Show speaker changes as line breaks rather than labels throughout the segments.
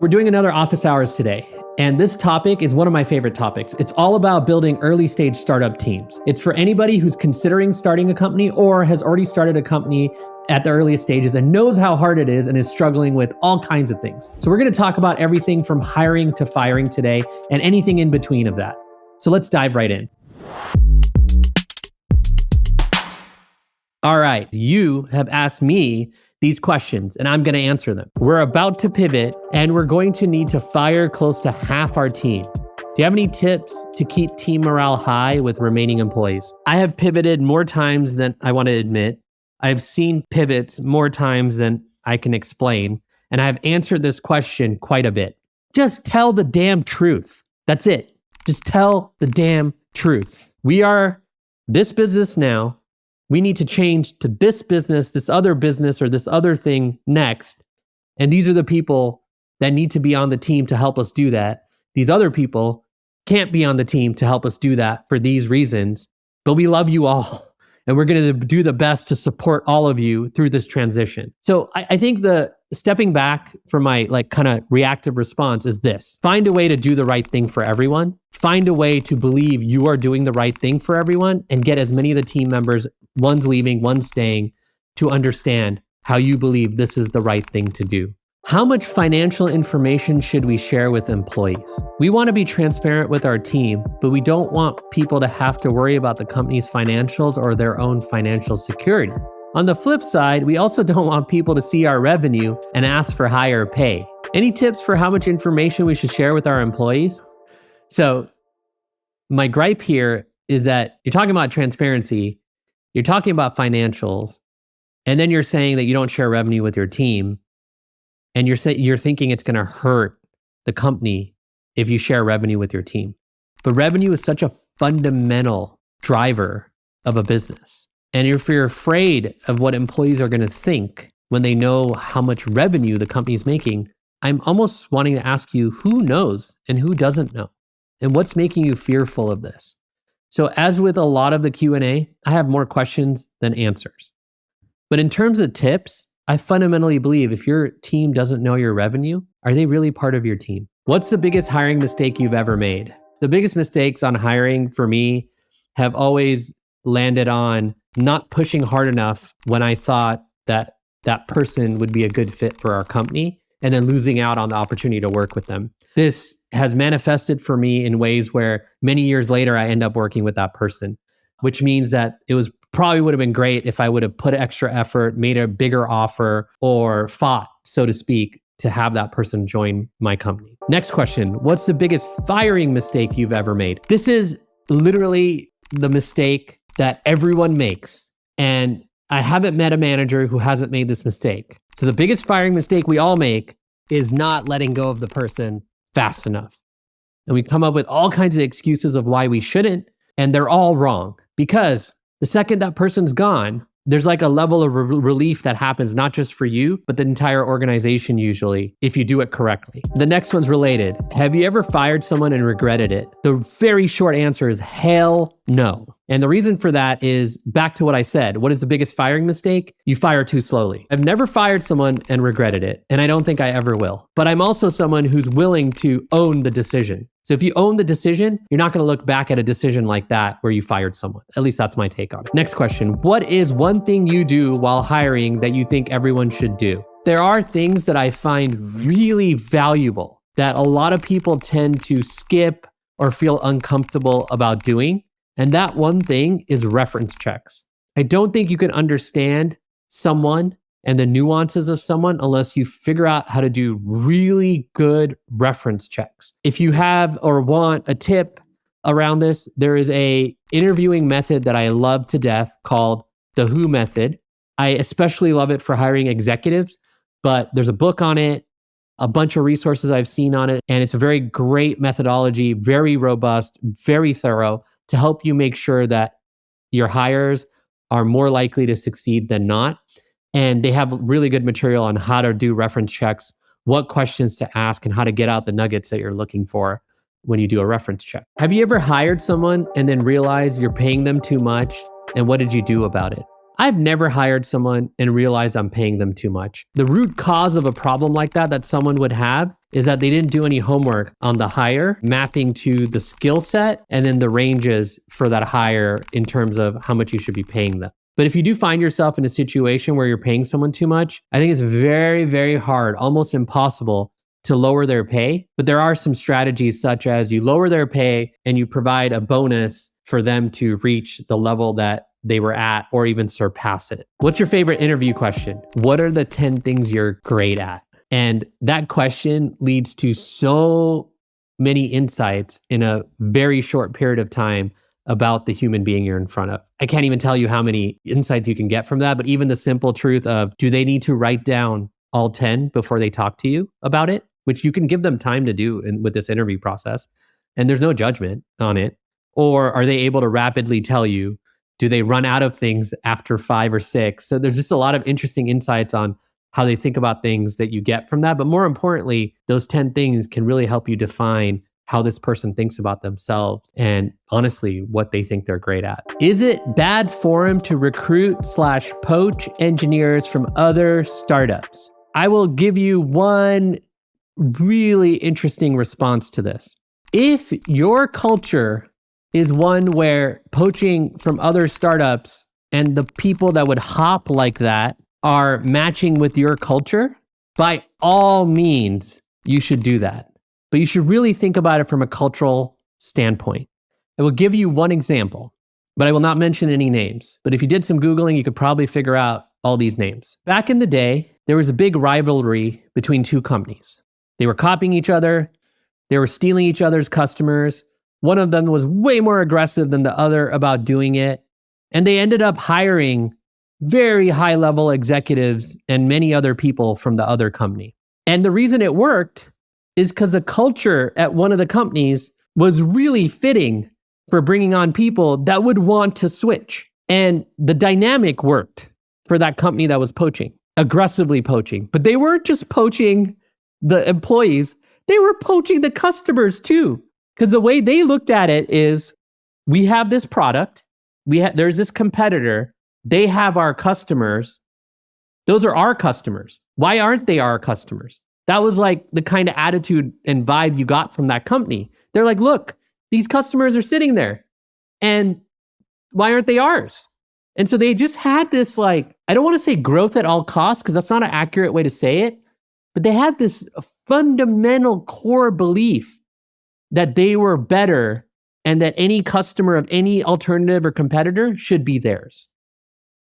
We're doing another office hours today, and this topic is one of my favorite topics. It's all about building early stage startup teams. It's for anybody who's considering starting a company or has already started a company at the earliest stages and knows how hard it is and is struggling with all kinds of things. So we're going to talk about everything from hiring to firing today and anything in between of that. So let's dive right in. All right, you have asked me these questions and I'm going to answer them. We're about to pivot and we're going to need to fire close to half our team. Do you have any tips to keep team morale high with remaining employees? I have pivoted more times than I want to admit. I've seen pivots more times than I can explain, and I've answered this question quite a bit. Just tell the damn truth. That's it. Just tell the damn truth. We are this business now. We need to change to this business, this other business, or this other thing next. And these are the people that need to be on the team to help us do that. These other people can't be on the team to help us do that for these reasons, but we love you all. And we're going to do the best to support all of you through this transition. So I think the stepping back from my kind of reactive response is this. Find a way to do the right thing for everyone. Find a way to believe you are doing the right thing for everyone and get as many of the team members, one's leaving, one's staying, to understand how you believe this is the right thing to do. How much financial information should we share with employees? We want to be transparent with our team, but we don't want people to have to worry about the company's financials or their own financial security. On the flip side, we also don't want people to see our revenue and ask for higher pay. Any tips for how much information we should share with our employees? So my gripe here is that you're talking about transparency, you're talking about financials, and then you're saying that you don't share revenue with your team. And you're thinking it's going to hurt the company if you share revenue with your team. But revenue is such a fundamental driver of a business. And if you're afraid of what employees are going to think when they know how much revenue the company's making, I'm almost wanting to ask you, who knows and who doesn't know? And what's making you fearful of this? So as with a lot of the Q&A, I have more questions than answers. But in terms of tips, I fundamentally believe if your team doesn't know your revenue, are they really part of your team? What's the biggest hiring mistake you've ever made? The biggest mistakes on hiring for me have always landed on not pushing hard enough when I thought that that person would be a good fit for our company, and then losing out on the opportunity to work with them. This has manifested for me in ways where many years later, I end up working with that person, which means that it was probably would have been great if I would have put extra effort, made a bigger offer, or fought, so to speak, to have that person join my company. Next question. What's the biggest firing mistake you've ever made? This is literally the mistake that everyone makes. And I haven't met a manager who hasn't made this mistake. So the biggest firing mistake we all make is not letting go of the person fast enough. And we come up with all kinds of excuses of why we shouldn't, and they're all wrong. Because the second that person's gone, there's like a level of relief that happens not just for you, but the entire organization usually, if you do it correctly. The next one's related. Have you ever fired someone and regretted it? The very short answer is hell no. And the reason for that is back to what I said. What is the biggest firing mistake? You fire too slowly. I've never fired someone and regretted it, and I don't think I ever will. But I'm also someone who's willing to own the decision. So if you own the decision, you're not going to look back at a decision like that where you fired someone. At least that's my take on it. Next question. What is one thing you do while hiring that you think everyone should do? There are things that I find really valuable that a lot of people tend to skip or feel uncomfortable about doing. And that one thing is reference checks. I don't think you can understand someone and the nuances of someone unless you figure out how to do really good reference checks. If you have or want a tip around this, there is a interviewing method that I love to death called the Who method. I especially love it for hiring executives, but there's a book on it, a bunch of resources I've seen on it, and it's a very great methodology, very robust, very thorough to help you make sure that your hires are more likely to succeed than not. And they have really good material on how to do reference checks, what questions to ask, and how to get out the nuggets that you're looking for when you do a reference check. Have you ever hired someone and then realized you're paying them too much? And what did you do about it? I've never hired someone and realized I'm paying them too much. The root cause of a problem like that someone would have is that they didn't do any homework on the hire, mapping to the skill set and then the ranges for that hire in terms of how much you should be paying them. But if you do find yourself in a situation where you're paying someone too much, I think it's very, very hard, almost impossible to lower their pay. But there are some strategies such as you lower their pay and you provide a bonus for them to reach the level that they were at or even surpass it. What's your favorite interview question? What are the 10 things you're great at? And that question leads to so many insights in a very short period of time about the human being you're in front of. I can't even tell you how many insights you can get from that, but even the simple truth of, do they need to write down all 10 before they talk to you about it? Which you can give them time to do with this interview process. And there's no judgment on it. Or are they able to rapidly tell you? Do they run out of things after 5 or 6? So there's just a lot of interesting insights on how they think about things that you get from that. But more importantly, those 10 things can really help you define how this person thinks about themselves and honestly, what they think they're great at. Is it bad form to recruit/poach engineers from other startups? I will give you one really interesting response to this. If your culture is one where poaching from other startups and the people that would hop like that are matching with your culture, by all means, you should do that. But you should really think about it from a cultural standpoint. I will give you one example, but I will not mention any names. But if you did some Googling, you could probably figure out all these names. Back in the day, there was a big rivalry between two companies. They were copying each other. They were stealing each other's customers. One of them was way more aggressive than the other about doing it. And they ended up hiring very high-level executives and many other people from the other company. And the reason it worked is because the culture at one of the companies was really fitting for bringing on people that would want to switch. And the dynamic worked for that company that was poaching, aggressively poaching. But they weren't just poaching the employees, they were poaching the customers too. Because the way they looked at it is, we have this product, there's this competitor, they have our customers, those are our customers. Why aren't they our customers? That was like the kind of attitude and vibe you got from that company. They're like, look, these customers are sitting there, and why aren't they ours? And so they just had this, like, I don't want to say growth at all costs, because that's not an accurate way to say it, but they had this fundamental core belief that they were better and that any customer of any alternative or competitor should be theirs.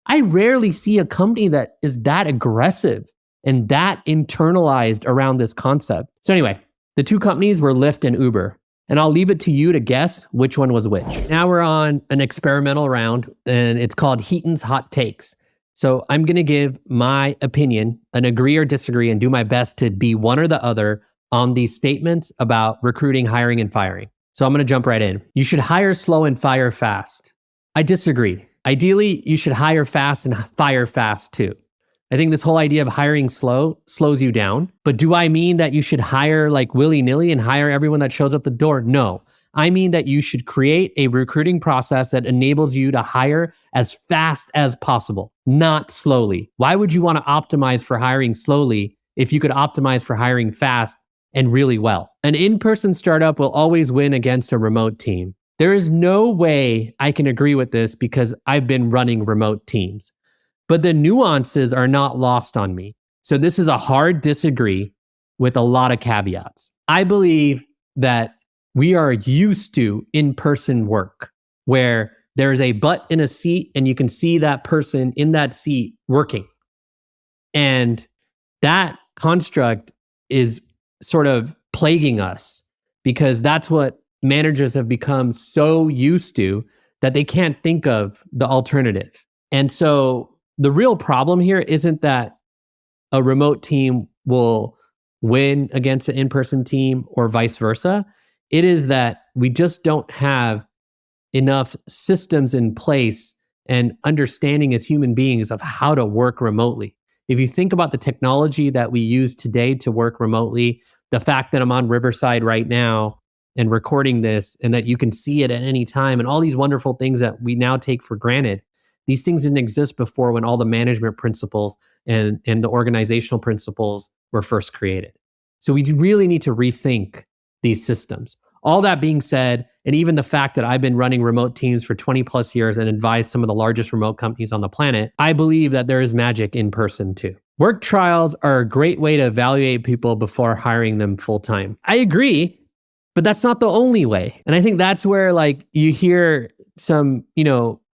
I rarely see a company that is that aggressive and that internalized around this concept. So anyway, the two companies were Lyft and Uber, and I'll leave it to you to guess which one was which. Now we're on an experimental round, and it's called Heten's Hot Takes. So I'm going to give my opinion, an agree or disagree, and do my best to be one or the other on these statements about recruiting, hiring, and firing. So I'm going to jump right in. You should hire slow and fire fast. I disagree. Ideally, you should hire fast and fire fast too. I think this whole idea of hiring slow slows you down. But do I mean that you should hire like willy-nilly and hire everyone that shows up the door? No. I mean that you should create a recruiting process that enables you to hire as fast as possible, not slowly. Why would you want to optimize for hiring slowly if you could optimize for hiring fast and really well? An in-person startup will always win against a remote team. There is no way I can agree with this because I've been running remote teams. But the nuances are not lost on me. So this is a hard disagree with a lot of caveats. I believe that we are used to in-person work where there's a butt in a seat and you can see that person in that seat working. And that construct is sort of plaguing us because that's what managers have become so used to that they can't think of the alternative. And so the real problem here isn't that a remote team will win against an in-person team or vice versa. It is that we just don't have enough systems in place and understanding as human beings of how to work remotely. If you think about the technology that we use today to work remotely, the fact that I'm on Riverside right now and recording this and that you can see it at any time and all these wonderful things that we now take for granted, These things didn't exist before when all the management principles and the organizational principles were first created. So we really need to rethink these systems. All that being said, and even the fact that I've been running remote teams for 20 plus years and advised some of the largest remote companies on the planet, I believe that there is magic in person too. Work trials are a great way to evaluate people before hiring them full time. I agree, but that's not the only way. And I think that's where like you hear some,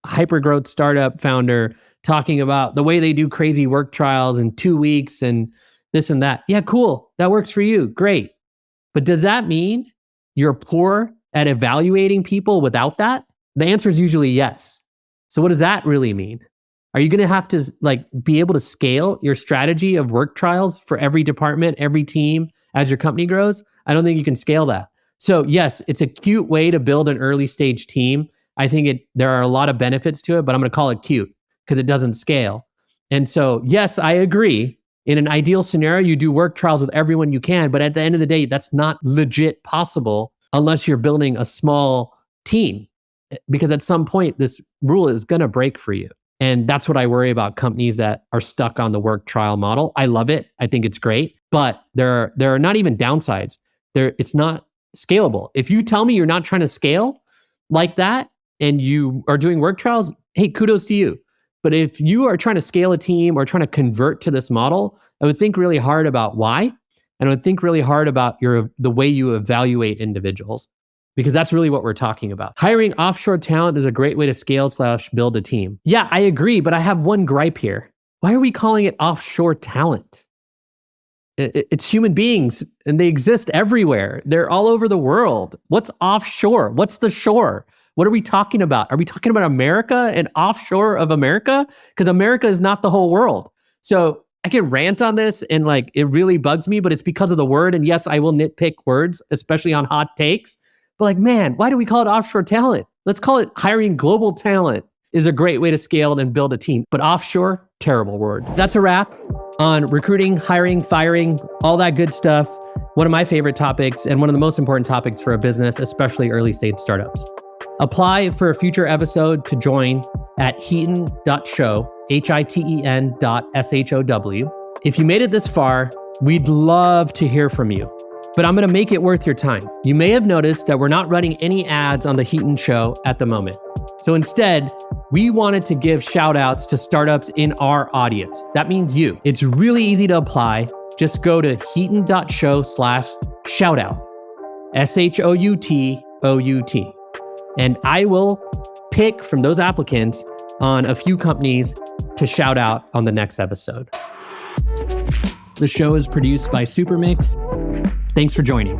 hyper growth startup founder talking about the way they do crazy work trials in 2 weeks and this and that. Yeah, cool. That works for you. Great. But does that mean you're poor at evaluating people without that? The answer is usually yes. So what does that really mean? Are you going to have to be able to scale your strategy of work trials for every department, every team as your company grows? I don't think you can scale that. So yes, it's a cute way to build an early stage team. I think there are a lot of benefits to it, but I'm going to call it cute because it doesn't scale. And so yes, I agree. In an ideal scenario, you do work trials with everyone you can, but at the end of the day, that's not legit possible unless you're building a small team, because at some point this rule is going to break for you. And that's what I worry about companies that are stuck on the work trial model. I love it. I think it's great, but there are not even downsides. It's not scalable. If you tell me you're not trying to scale like that and you are doing work trials, hey, kudos to you. But if you are trying to scale a team or trying to convert to this model, I would think really hard about why. And I would think really hard about the way you evaluate individuals, because that's really what we're talking about. Hiring offshore talent is a great way to scale/build a team. Yeah, I agree, but I have one gripe here. Why are we calling it offshore talent? It's human beings and they exist everywhere. They're all over the world. What's offshore? What's the shore? What are we talking about? Are we talking about America and offshore of America? Because America is not the whole world. So I can rant on this and it really bugs me, but it's because of the word. And yes, I will nitpick words, especially on hot takes. But man, why do we call it offshore talent? Let's call it hiring global talent is a great way to scale and build a team. But offshore, terrible word. That's a wrap on recruiting, hiring, firing, all that good stuff. One of my favorite topics and one of the most important topics for a business, especially early stage startups. Apply for a future episode to join at hiten.show, HITEN.SHOW. If you made it this far, we'd love to hear from you, but I'm going to make it worth your time. You may have noticed that we're not running any ads on the Hiten Show at the moment. So instead, we wanted to give shout outs to startups in our audience. That means you. It's really easy to apply. Just go to hiten.show/shoutout, SHOUTOUT. And I will pick from those applicants on a few companies to shout out on the next episode. The show is produced by Supermix. Thanks for joining.